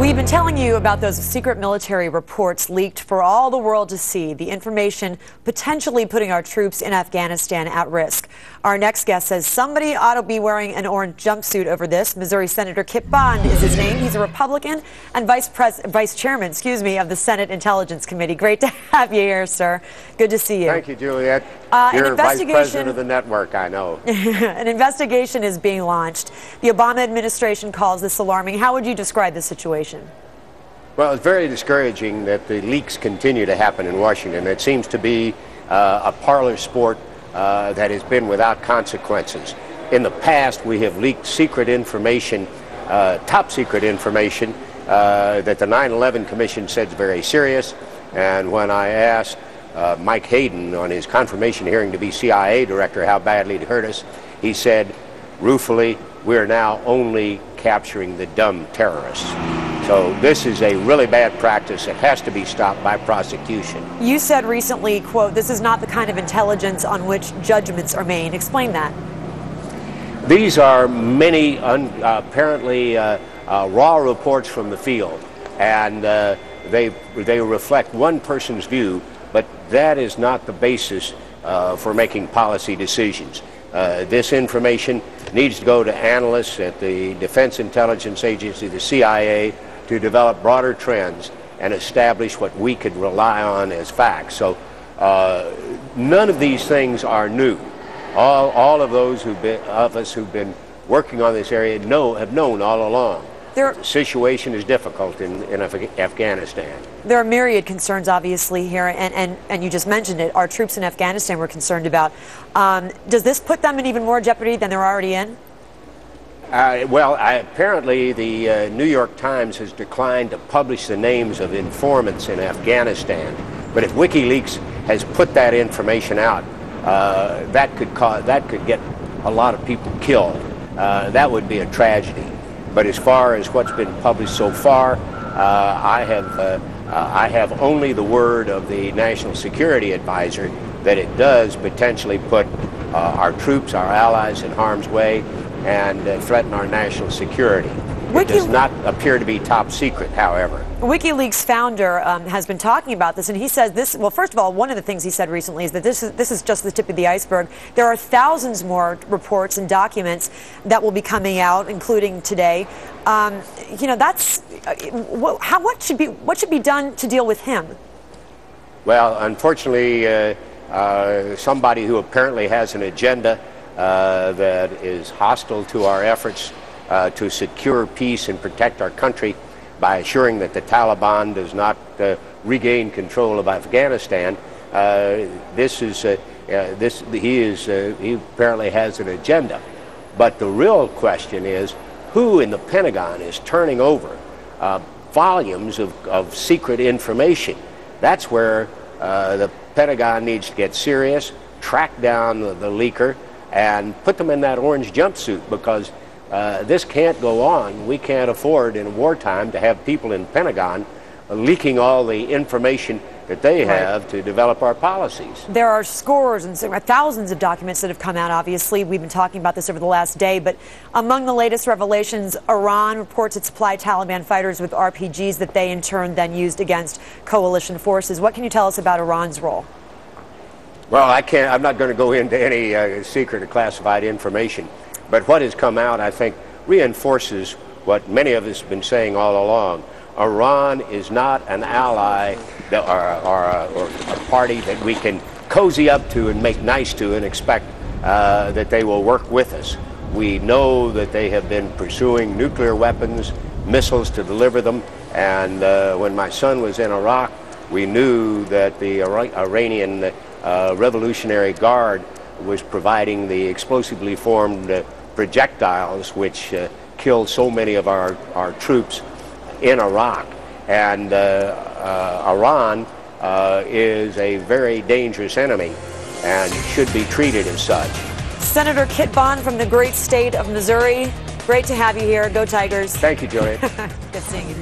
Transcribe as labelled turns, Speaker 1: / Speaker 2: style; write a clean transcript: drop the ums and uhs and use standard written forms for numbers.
Speaker 1: We've been telling you about those secret military reports leaked for all the world to see, the information potentially putting our troops in Afghanistan at risk. Our next guest says somebody ought to be wearing an orange jumpsuit over this. Missouri Senator Kit Bond is his name. He's a Republican and vice chairman, of the Senate Intelligence Committee. Great to have you here, sir. Good to see you.
Speaker 2: Thank you, Juliet. You're vice president of the network, I know.
Speaker 1: An investigation is being launched. The Obama administration calls this alarming. How would you describe the situation?
Speaker 2: Well, it's very discouraging that the leaks continue to happen in Washington. It seems to be a parlor sport that has been without consequences. In the past, we have leaked secret information, top secret information, that the 9/11 Commission said is very serious. And when I asked Mike Hayden on his confirmation hearing to be CIA director how badly it hurt us, he said, ruefully, we're now only capturing the dumb terrorists. So this is a really bad practice. It has to be stopped by prosecution.
Speaker 1: You said recently, quote, this is not the kind of intelligence on which judgments are made. Explain that.
Speaker 2: These are many apparently raw reports from the field, and they reflect one person's view, but that is not the basis for making policy decisions. This information needs to go to analysts at the Defense Intelligence Agency, the CIA, to develop broader trends and establish what we could rely on as facts. So none of these things are new. All of those of us who've been working on this area have known all along. The situation is difficult in Afghanistan.
Speaker 1: There are myriad concerns, obviously, here, and you just mentioned it. Our troops in Afghanistan we're concerned about. Does this put them in even more jeopardy than they're already in?
Speaker 2: Apparently the New York Times has declined to publish the names of informants in Afghanistan. But if WikiLeaks has put that information out, that could get a lot of people killed. That would be a tragedy. But as far as what's been published so far, I have only the word of the National Security Advisor that it does potentially put our troops, our allies, in harm's way and threaten our national security. It does not appear to be top secret, however.
Speaker 1: WikiLeaks founder has been talking about this, and he says this. Well, first of all, one of the things he said recently is that this is just the tip of the iceberg. There are thousands more reports and documents that will be coming out, including today. That's what should be done to deal with him?
Speaker 2: Well, unfortunately, somebody who apparently has an agenda that is hostile to our efforts to secure peace and protect our country by assuring that the Taliban does not regain control of Afghanistan. He apparently has an agenda. But the real question is, who in the Pentagon is turning over volumes of secret information? That's where the Pentagon needs to get serious, track down the leaker, and put them in that orange jumpsuit, because this can't go on. We can't afford in wartime to have people in Pentagon leaking all the information that they have to develop our policies.
Speaker 1: There are scores and thousands of documents that have come out, obviously. We've been talking about this over the last day, but among the latest revelations, Iran reports it supplied Taliban fighters with RPGs that they in turn then used against coalition forces. What can you tell us about Iran's role?
Speaker 2: Well, I'm not going to go into any secret or classified information, but what has come out, I think, reinforces what many of us have been saying all along. Iran is not an ally or a party that we can cozy up to and make nice to and expect that they will work with us. We know that they have been pursuing nuclear weapons, missiles to deliver them, and when my son was in Iraq, we knew that the Iranian Revolutionary Guard was providing the explosively formed projectiles which killed so many of our troops in Iraq. And Iran is a very dangerous enemy and should be treated as such.
Speaker 1: Senator Kit Bond from the great state of Missouri, great to have you here. Go Tigers.
Speaker 2: Thank you, Juliet.
Speaker 1: Good seeing you.